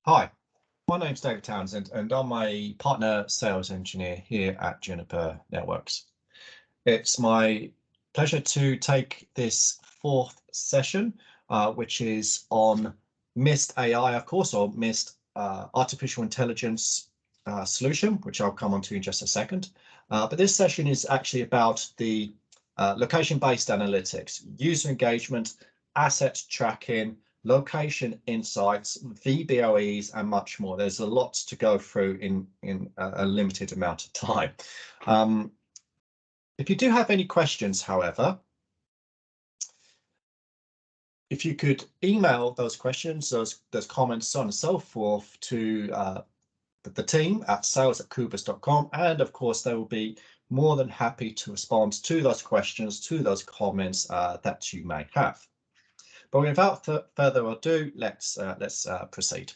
Hi, my name's David Townsend, and I'm a partner sales engineer here at Juniper Networks. It's my pleasure to take this fourth session, which is on Mist AI, of course, or Mist artificial intelligence solution, which I'll come on to in just a second. But this session is actually about the location-based analytics, user engagement, asset tracking, location insights, VBOEs, and much more. There's a lot to go through in a limited amount of time. If you do have any questions, however, if you could email those questions, those comments, so on and so forth, to the team at sales@kubus.com, and of course they will be more than happy to respond to those questions, to those comments that you may have. But without further ado, let's proceed.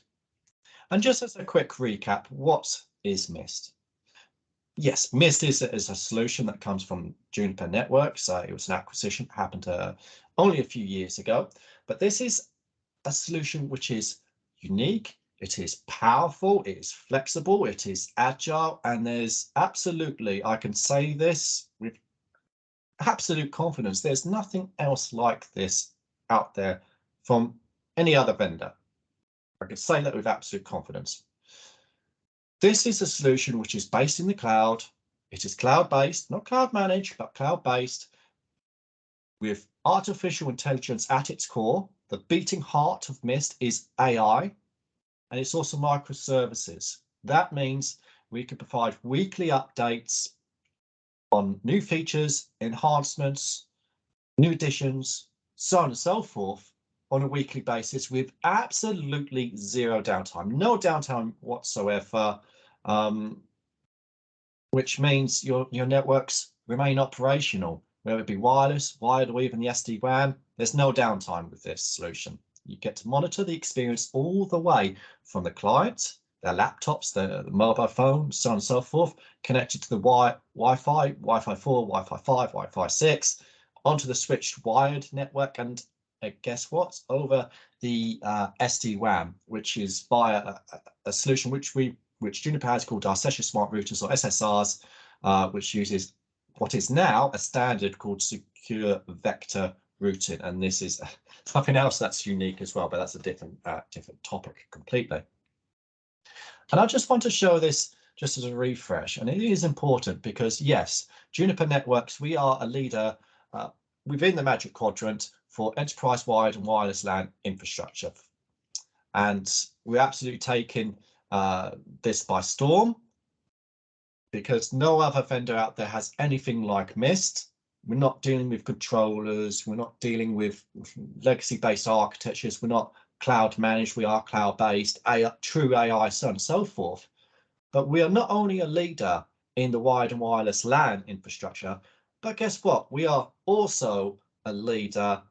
And just as a quick recap, what is Mist? Yes, Mist is a solution that comes from Juniper Networks. It was an acquisition that happened only a few years ago, but this is a solution which is unique, it is powerful, it is flexible, it is agile, and there's absolutely, I can say this with absolute confidence, there's nothing else like this out there from any other vendor. I can say that with absolute confidence. This is a solution which is based in the cloud. It is cloud-based, not cloud managed, but cloud-based, with artificial intelligence at its core. The beating heart of Mist is AI, and it's also microservices. That means we can provide weekly updates on new features, enhancements, new additions, so on and so forth, on a weekly basis with absolutely zero downtime, no downtime whatsoever, which means your networks remain operational, whether it be wireless, wired, or even the SD-WAN. There's no downtime with this solution. You get to monitor the experience all the way from the client, their laptops, the mobile phone, so on and so forth, connected to the Wi-Fi, Wi-Fi 4, Wi-Fi 5, Wi-Fi 6, onto the switched wired network, and guess what? Over the SD-WAN, which is via a solution which Juniper has called our Session Smart Routers, or SSRs, which uses what is now a standard called secure vector routing, and this is something else that's unique as well, but that's a different topic completely. And I just want to show this just as a refresh, and it is important because yes, Juniper Networks, we are a leader within the Magic Quadrant for enterprise wired and wireless LAN infrastructure, and we're absolutely taking this by storm, because no other vendor out there has anything like Mist. We're not dealing with controllers, we're not dealing with legacy-based architectures, we're not cloud managed, we are cloud-based, true AI, so on and so forth. But we are not only a leader in the wired and wireless LAN infrastructure, but guess what? We are also a leader,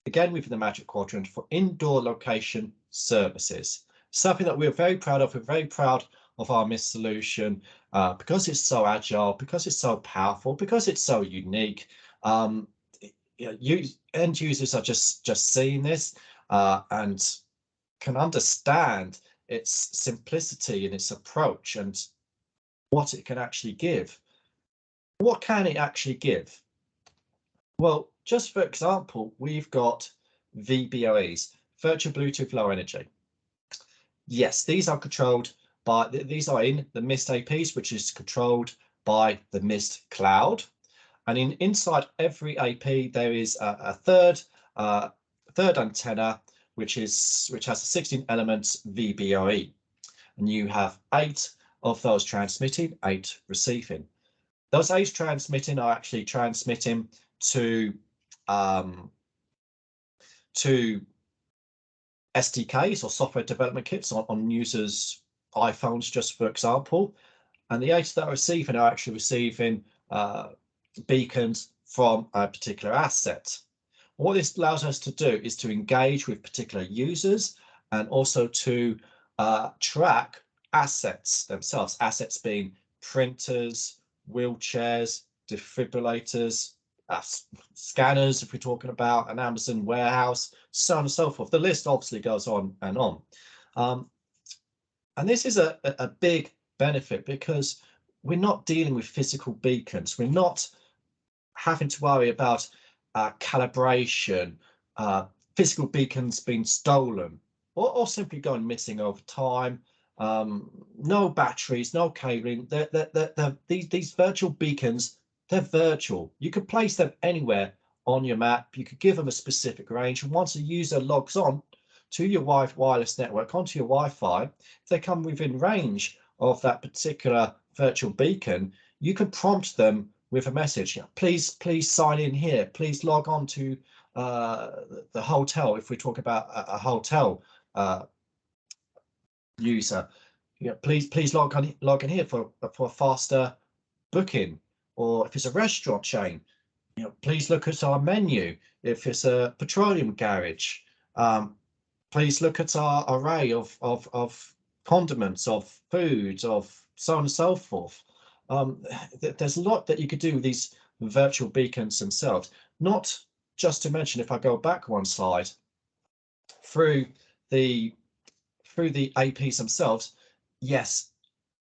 again within the Magic Quadrant, for indoor location services. Something that we're very proud of. We're very proud of our Mist solution because it's so agile, because it's so powerful, because it's so unique. End users are just seeing this and can understand its simplicity and its approach and what it can actually give. What can it actually give? Well, just for example, we've got VBOEs, Virtual Bluetooth Low Energy. Yes, these are controlled by, these are in the Mist APs, which is controlled by the Mist cloud. And inside every AP, there is a third antenna, which has a 16 elements VBOE. And you have 8 of those transmitting, 8 receiving. Those 8 transmitting are actually transmitting to SDKs or software development kits on users' iPhones, just for example. And the 8 that are receiving are actually receiving beacons from a particular asset. What this allows us to do is to engage with particular users and also to track assets themselves, assets being printers, wheelchairs, defibrillators, scanners, if we're talking about an Amazon warehouse, so on and so forth. The list obviously goes on and on. And this is a big benefit because we're not dealing with physical beacons. We're not having to worry about calibration, physical beacons being stolen, or simply going missing over time. No batteries, no cabling. These virtual beacons, they're virtual. You could place them anywhere on your map. You could give them a specific range, and once a user logs on to your wireless network, onto your Wi-Fi, if they come within range of that particular virtual beacon, you can prompt them with a message. Please sign in here. Please log on to the hotel. If we talk about a hotel user, please log in here for a faster booking. Or if it's a restaurant chain, please look at our menu. If it's a petroleum garage, please look at our array of condiments, of foods, of so on and so forth. There's a lot that you could do with these virtual beacons themselves. Not just to mention, if I go back one slide, through the APs themselves, yes,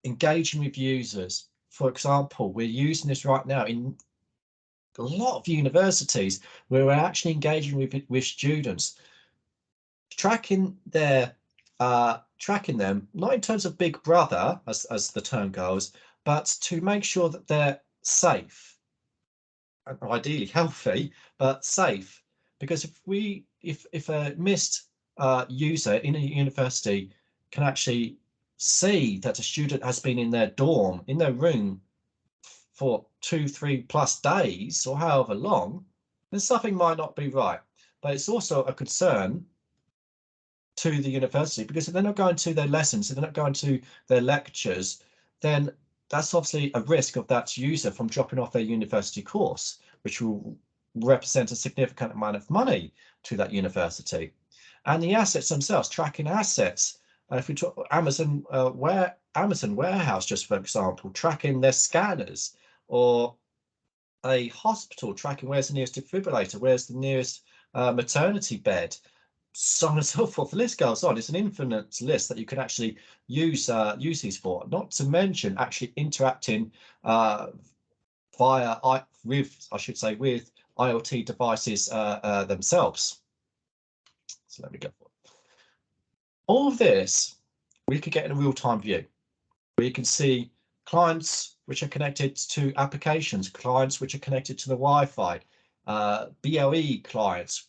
engaging with users. For example, we're using this right now in a lot of universities where we're actually engaging with students, tracking them, not in terms of Big Brother, as the term goes, but to make sure that they're safe, ideally healthy, but safe. Because if a missed user in a university can actually see that a student has been in their dorm, in their room for 2-3+ days or however long, then something might not be right. But it's also a concern to the university, because if they're not going to their lessons, if they're not going to their lectures, then that's obviously a risk of that user from dropping off their university course, which will represent a significant amount of money to that university. And the assets themselves, tracking assets. If we talk Amazon warehouse, just for example, tracking their scanners, or a hospital tracking where's the nearest defibrillator, where's the nearest maternity bed, so on and so forth. The list goes on. It's an infinite list that you can actually use these for. Not to mention actually interacting with IoT devices themselves. So let me go for it. All of this we could get in a real-time view, where you can see clients which are connected to applications, clients which are connected to the Wi-Fi, BLE clients,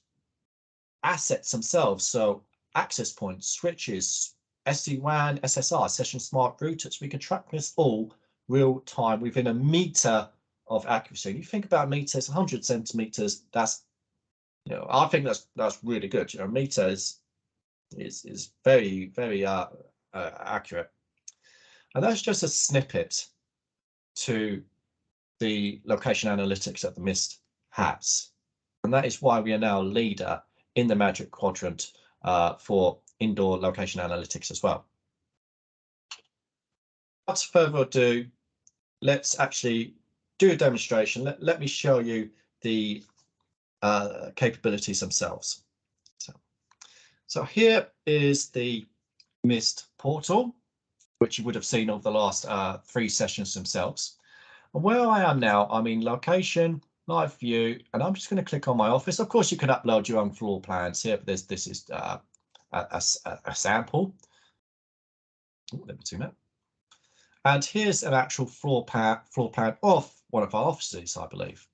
assets themselves, so access points, switches, SD-WAN, SSR, session smart routers. We can track this all real time within a meter of accuracy. You think about meters, 100 centimeters. That's, I think that's really good. A meter is very, very accurate. And that's just a snippet to the location analytics that the Mist has. And that is why we are now a leader in the Magic Quadrant for indoor location analytics as well. Without further ado, let's actually do a demonstration. Let me show you the capabilities themselves. So here is the Mist portal, which you would have seen over the last 3 sessions themselves. And where I am now, I'm in location, live view, and I'm just going to click on my office. Of course, you can upload your own floor plans here, but this is a sample. Ooh, let me zoom out. And here's an actual floor plan of one of our offices, I believe.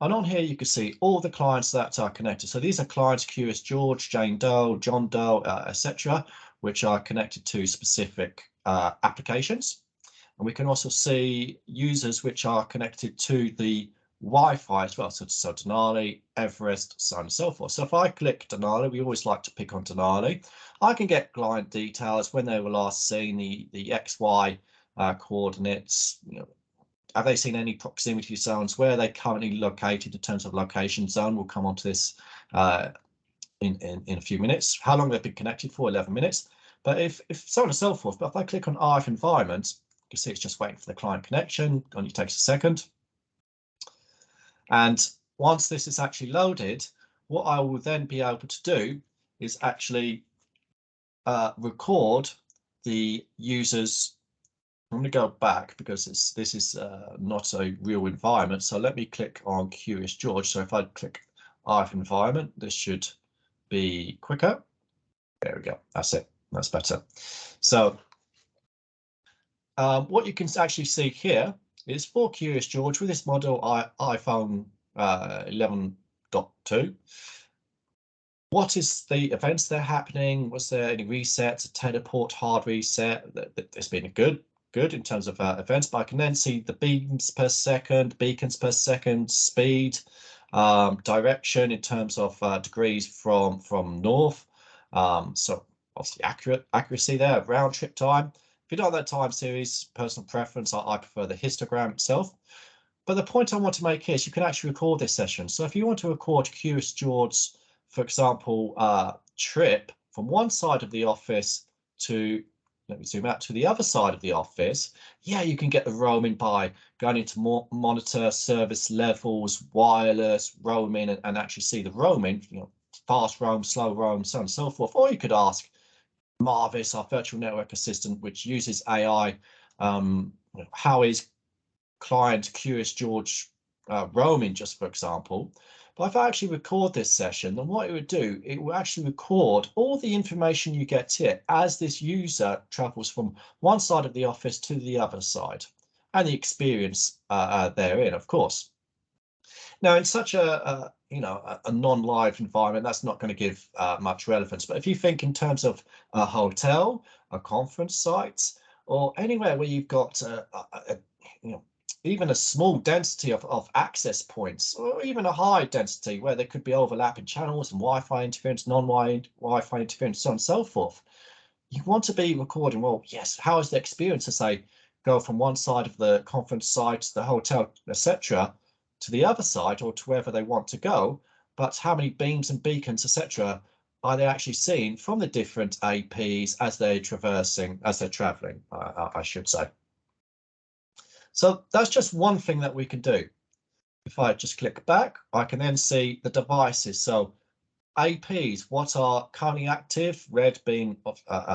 And on here, you can see all the clients that are connected. So these are clients, Curious George, Jane Doe, John Doe, etc., which are connected to specific applications. And we can also see users which are connected to the Wi-Fi as well. So Denali, Everest, so on and so forth. So if I click Denali, we always like to pick on Denali. I can get client details, when they were last seen, the XY coordinates. Have they seen any proximity zones? Where are they currently located in terms of location zone? We'll come on to this in a few minutes. How long they've been connected for? 11 minutes. But if so on and so forth. But if I click on RF environment, you can see it's just waiting for the client connection. Only takes a second. And once this is actually loaded, what I will then be able to do is actually record the users. I'm going to go back because this is not a real environment. So let me click on Curious George. So if I click RF environment, this should be quicker. There we go. That's it. That's better. So what you can actually see here is for Curious George with this model iPhone 11.2. What is the events that are happening? Was there any resets, a teleport hard reset? It's been good in terms of events, but I can then see the beacons per second, speed, direction in terms of degrees from north. So obviously accuracy there, round trip time. If you don't have that time series, personal preference, I prefer the histogram itself. But the point I want to make here is you can actually record this session. So if you want to record Curious George, for example, trip from one side of the office to, let me zoom out, to the other side of the office, yeah, you can get the roaming by going into monitor service levels, wireless, roaming, and actually see the roaming, you know, fast roam, slow roam, so on and so forth. Or you could ask Marvis, our virtual network assistant, which uses AI, how is client Curious George roaming, just for example. But if I actually record this session, then what it would do, it will actually record all the information you get here as this user travels from one side of the office to the other side, and the experience therein, of course. Now, in such a non-live environment, that's not going to give much relevance. But if you think in terms of a hotel, a conference site, or anywhere where you've got even a small density of access points, or even a high density where there could be overlapping channels and Wi-Fi interference, non-Wi-Fi interference, so on and so forth, you want to be recording, well, yes, how is the experience to say go from one side of the conference site, the hotel, etc., to the other side or to wherever they want to go, but how many beams and beacons, etc., are they actually seeing from the different APs as they're traversing, as they're traveling, I should say. So that's just one thing that we can do. If I just click back, I can then see the devices. So APs, what are currently active, red being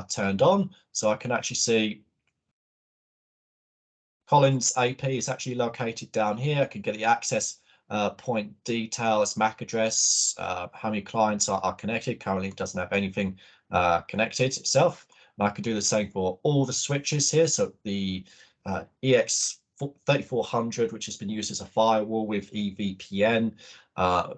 turned on. So I can actually see Colin's AP is actually located down here. I can get the access point details, MAC address, how many clients are connected. Currently it doesn't have anything connected itself. And I can do the same for all the switches here. So the EX3400, which has been used as a firewall with EVPN, our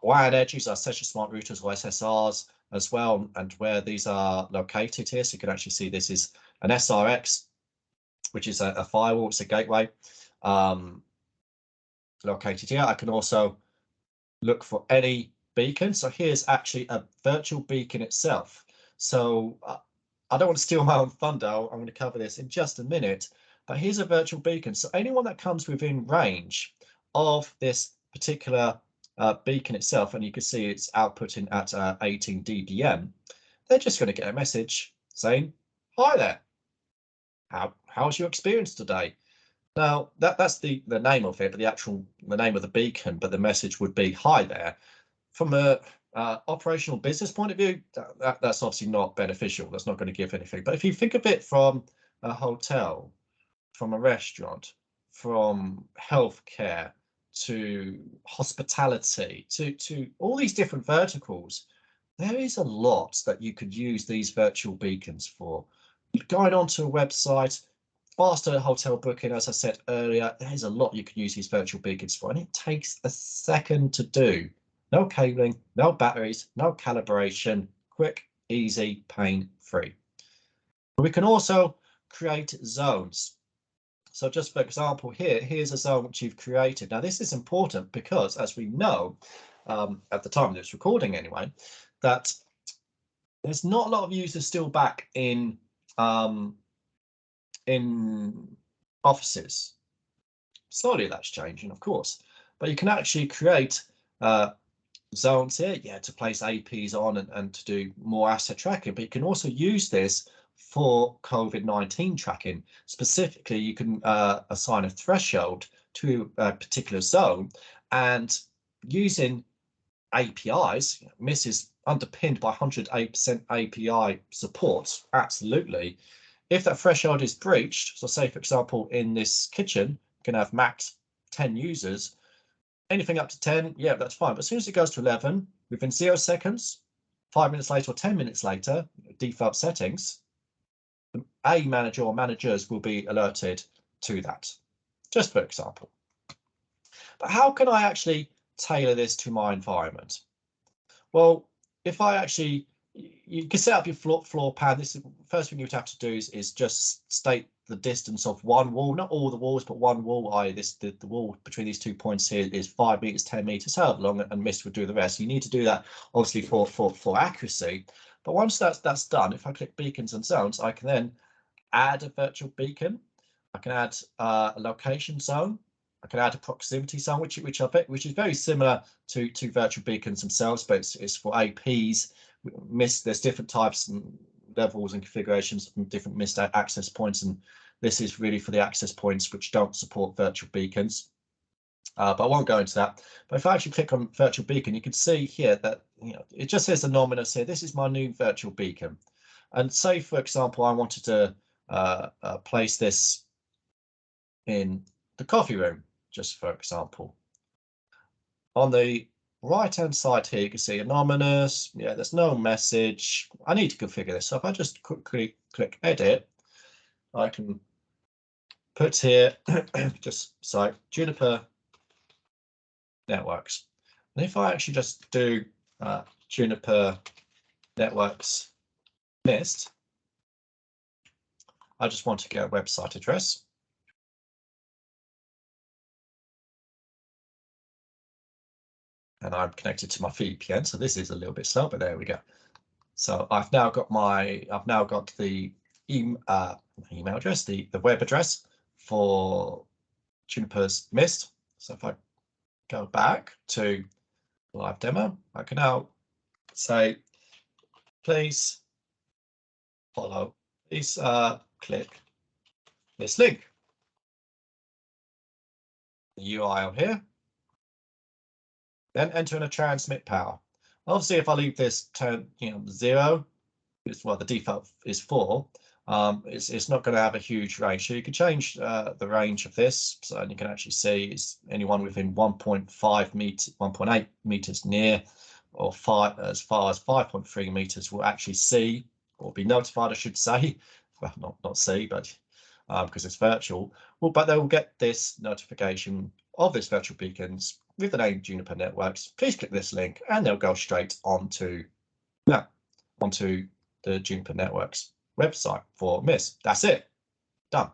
WAN edges, our session smart routers or SSRs as well, and where these are located here. So you can actually see this is an SRX, which is a firewall, it's a gateway located here. I can also look for any beacon. So here's actually a virtual beacon itself. So I don't want to steal my own thunder. I'm going to cover this in just a minute, but here's a virtual beacon. So anyone that comes within range of this particular beacon itself, and you can see it's outputting at 18 dBm, they're just going to get a message saying, hi there. How's your experience today? Now that's the name of it, but the name of the beacon, but the message would be hi there. From a operational business point of view, that's obviously not beneficial. That's not going to give anything. But if you think of it from a hotel, from a restaurant, from healthcare to hospitality, to all these different verticals, there is a lot that you could use these virtual beacons for. Going onto a website, faster hotel booking, as I said earlier, there's a lot you can use these virtual beacons for, and it takes a second to do. No cabling, no batteries, no calibration, quick, easy, pain-free. We can also create zones. So just for example, here's a zone which you've created. Now this is important because, as we know, at the time of this recording anyway, that there's not a lot of users still back in offices. Slowly that's changing, of course, but you can actually create zones here, yeah, to place APs on and to do more asset tracking, but you can also use this for COVID-19 tracking. Specifically, you can assign a threshold to a particular zone, and using APIs. Mist is underpinned by 108% API support. Absolutely. If that threshold is breached, so say, for example, in this kitchen, you can have max 10 users. Anything up to 10, yeah, that's fine. But as soon as it goes to 11, within 0 seconds, 5 minutes later or 10 minutes later, default settings, a manager or managers will be alerted to that, just for example. But how can I actually tailor this to my environment? Well, if I actually, you can set up your floor plan. This is the first thing you would have to do is just state the distance of one wall, not all the walls, but one wall. The wall between these 2 points here is 5 meters, 10 meters, however long, and Mist would do the rest. You need to do that obviously for accuracy. But once that's done, if I click beacons and zones, I can then add a virtual beacon. I can add a location zone. I can add a proximity zone, which is very similar to virtual beacons themselves, but it's for APs. Mist, there's different types and levels and configurations from different Mist access points, and this is really for the access points which don't support virtual beacons. But I won't go into that. But if I actually click on virtual beacon, you can see here that it just says anonymous here. This is my new virtual beacon, and say for example I wanted to place this in the coffee room, just for example. On the right hand side here, you can see anonymous. Yeah, there's no message. I need to configure this. So if I just quickly click edit, I can put here just so Juniper networks. And if I actually just do Juniper networks Mist, I just want to get a website address. And I'm connected to my VPN, so this is a little bit slow, but there we go. So I've now got the email address, the web address for Juniper's Mist. So if I go back to live demo, I can now say, please follow, please click this link. The URL here. Then enter in a transmit power. Obviously, if I leave this turn 0, well, the default is 4. It's not going to have a huge range. So you can change the range of this. So you can actually see is anyone within 1.5 meters, 1.8 meters near, or as far as 5.3 meters will actually see or be notified, I should say. Well, not see, but because it's virtual. Well, but they will get this notification of this virtual beacons with the name Juniper Networks. Please click this link, and they'll go straight onto the Juniper Networks website for Mist. That's it. Done.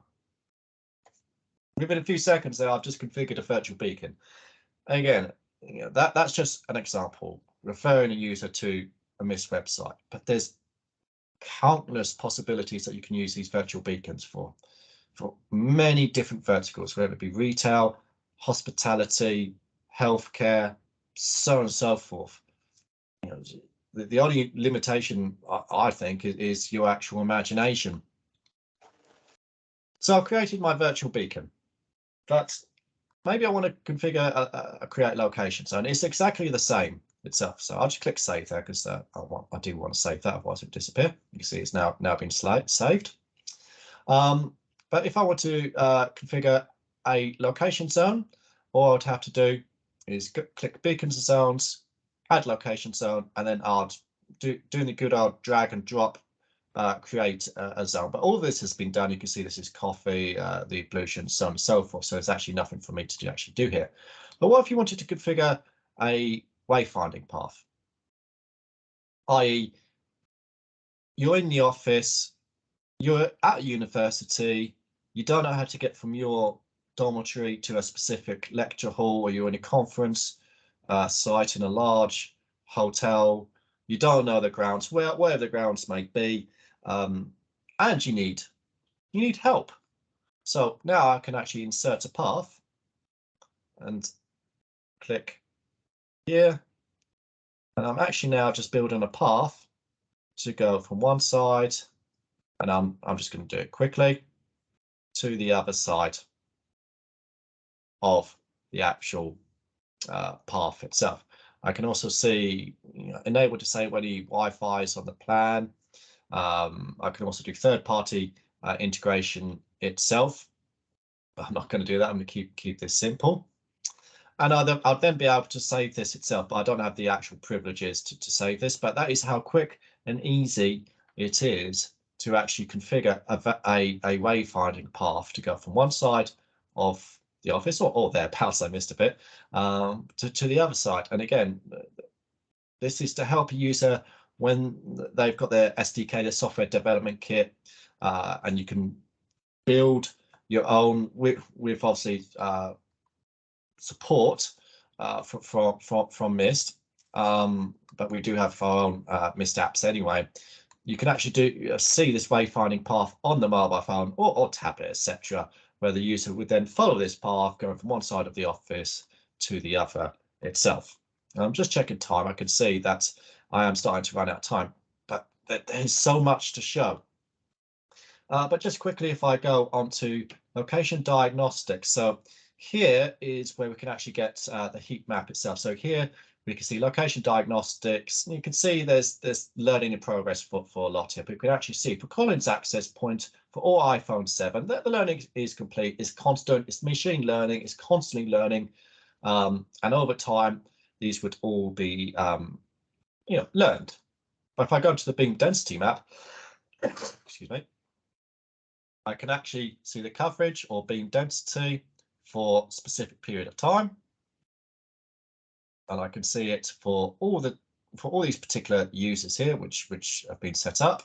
Within a few seconds there, I've just configured a virtual beacon. And again, that's just an example, referring a user to a Mist website. But there's countless possibilities that you can use these virtual beacons for many different verticals, whether it be retail, hospitality, healthcare, so on and so forth. The only limitation, I think, is your actual imagination. So I've created my virtual beacon, but maybe I want to configure a create location zone. It's exactly the same itself. So I'll just click save there because I do want to save that, otherwise it will disappear. You can see it's now been saved. But if I want to configure a location zone, all I'd have to do is click beacons and zones, add location zone, and then I'll doing the good old drag and drop, create a zone. But all of this has been done. You can see this is coffee, the ablution, so on and so forth. So it's actually nothing for me to actually do here. But what if you wanted to configure a wayfinding path? I.e., you're in the office, you're at university, you don't know how to get from your dormitory to a specific lecture hall, or you're in a conference site in a large hotel, you don't know the grounds, wherever the grounds may be, and you need help. So now I can actually insert a path and click here, and I'm actually now just building a path to go from one side, and I'm just going to do it quickly, to the other side of the actual path itself. I can also see, enable to say any Wi-Fi is on the plan. I can also do third-party integration itself. I'm not going to do that. I'm going to keep this simple. And I'll then be able to save this itself, but I don't have the actual privileges to save this. But that is how quick and easy it is to actually configure a wayfinding path to go from one side of the office or thereabouts, I missed a bit, to the other side. And again, this is to help a user when they've got their SDK, their software development kit, and you can build your own with obviously support from Mist, but we do have our own Mist apps anyway. You can actually see this wayfinding path on the mobile phone or tablet, etc., where the user would then follow this path going from one side of the office to the other itself. And I'm just checking time. I can see that I am starting to run out of time, but there's so much to show. But just quickly, if I go on to location diagnostics, so here is where we can actually get the heat map itself. So here we can see location diagnostics. And you can see there's learning in progress for a lot here. But we can actually see for Colin's access point for all iPhone 7, the learning is complete, is constant, it's machine learning, it's constantly learning. And over time, these would all be learned. But if I go to the Bing density map, excuse me, I can actually see the coverage or beam density for a specific period of time, and I can see it for all these particular users here, which have been set up,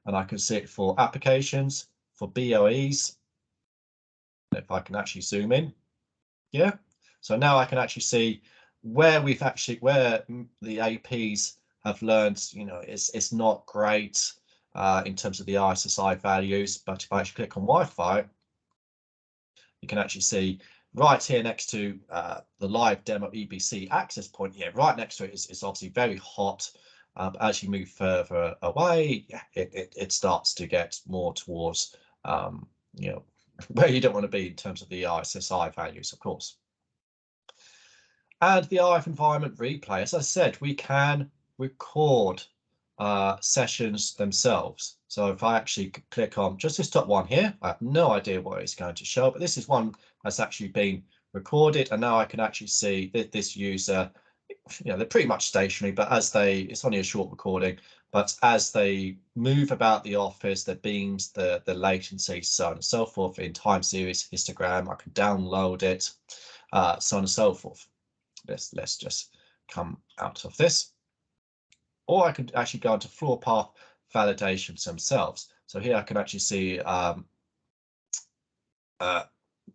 and I can see it for applications, for BOEs. If I can actually zoom in, yeah. So now I can actually see where the APs have learned. It's not great in terms of the RSSI values, but if I actually click on Wi-Fi, you can actually see right here next to the live demo EBC access point. Yeah, right next to it is obviously very hot. But as you move further away, yeah, it starts to get more towards where you don't want to be in terms of the RSSI values, of course. And the RF environment replay, as I said, we can record sessions themselves. So if I actually click on just this top one here, I have no idea what it's going to show, but this is one that's actually been recorded, and now I can actually see that this user, they're pretty much stationary, but it's only a short recording, but as they move about the office, the beams, the latency, so on and so forth, in time series histogram, I can download it, so on and so forth. Let's just come out of this. Or I could actually go into floor path validations themselves. So here I can actually see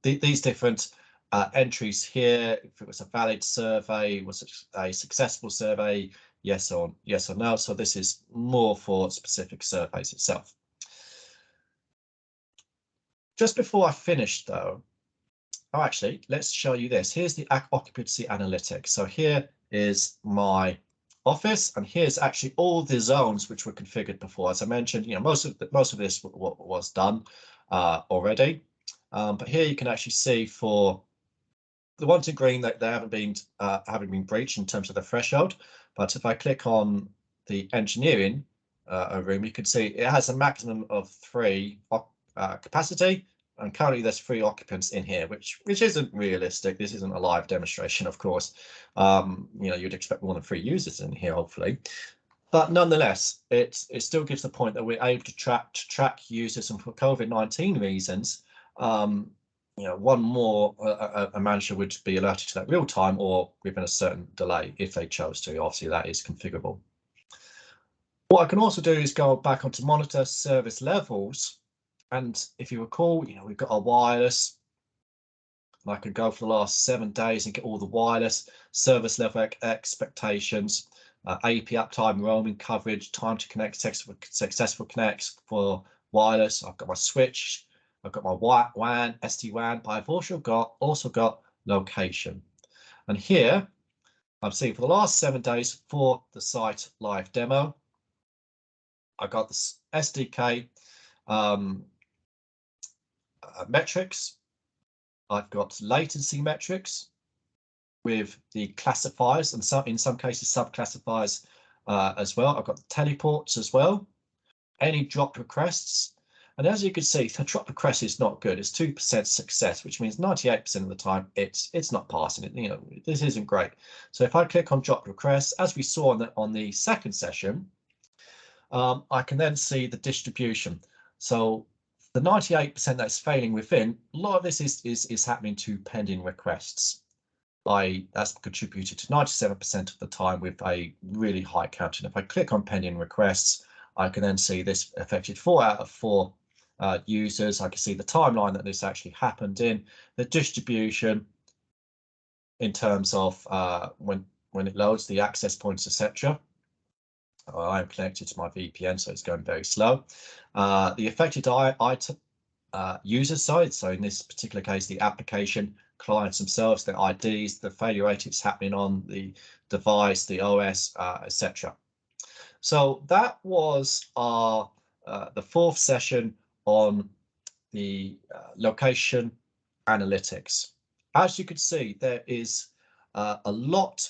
these different entries here. If it was a valid survey, was it a successful survey, yes or no. So this is more for specific surveys itself. Just before I finish though, actually, let's show you this. Here's the occupancy analytics. So here is my office, and here's actually all the zones which were configured before. As I mentioned, most of this was done already, but here you can actually see for the ones in green that they haven't been breached in terms of the threshold. But if I click on the engineering room, you can see it has a maximum of 3 capacity. And currently there's 3 occupants in here, which isn't realistic. This isn't a live demonstration, of course. You'd expect more than 3 users in here, hopefully. But nonetheless, it still gives the point that we're able to track users, and for COVID-19 reasons, one more a manager would be alerted to that real time or within a certain delay if they chose to. Obviously, that is configurable. What I can also do is go back onto monitor service levels. And if you recall, we've got our wireless. And I could go for the last 7 days and get all the wireless service level expectations, AP uptime, roaming coverage, time to connect, successful connects for wireless. I've got my switch, I've got my WAN, SD-WAN, but I've also got location. And here I'm seeing for the last 7 days for the site live demo, I got this SDK metrics. I've got latency metrics. with the classifiers and in some cases subclassifiers as well. I've got the teleports as well, any drop requests. And as you can see, the drop request is not good. It's 2% success, which means 98% of the time it's not passing it. You know, this isn't great. So if I click on drop requests, as we saw on the second session, I can then see the distribution. So the 98% that's failing within, a lot of this is happening to pending requests. That's contributed to 97% of the time with a really high count. And if I click on pending requests, I can then see this affected 4 out of 4 users. I can see the timeline that this actually happened in, the distribution in terms of when it loads, the access points, etc. I'm connected to my VPN, so it's going very slow. The affected item user side, so in this particular case, the application clients themselves, their IDs, the failure rate it's happening on, the device, the OS, etc. So that was our the 4th session on the location analytics. As you can see, there is a lot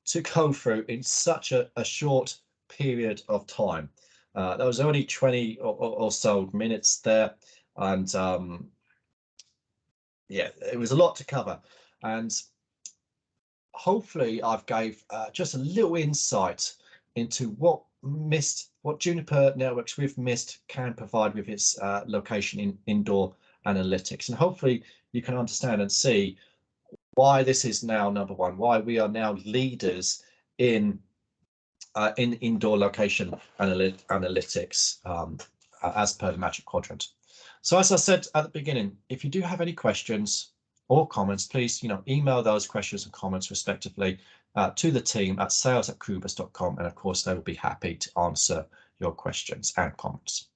to go through in such a short period of time. There was only 20 or so minutes there, and yeah, it was a lot to cover, and hopefully I've gave just a little insight into what Juniper Networks with Mist can provide with its location in indoor analytics, and hopefully you can understand and see why this is now #1, why we are now leaders in indoor location analytics as per the Magic Quadrant. So as I said at the beginning, if you do have any questions or comments, please email those questions and comments respectively to the team at sales@kubus.com, and of course they will be happy to answer your questions and comments.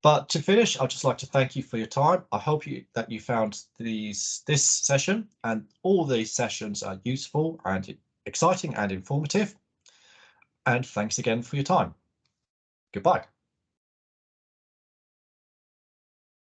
But to finish, I'd just like to thank you for your time. I hope that you found this session and all these sessions are useful and exciting and informative. And thanks again for your time. Goodbye.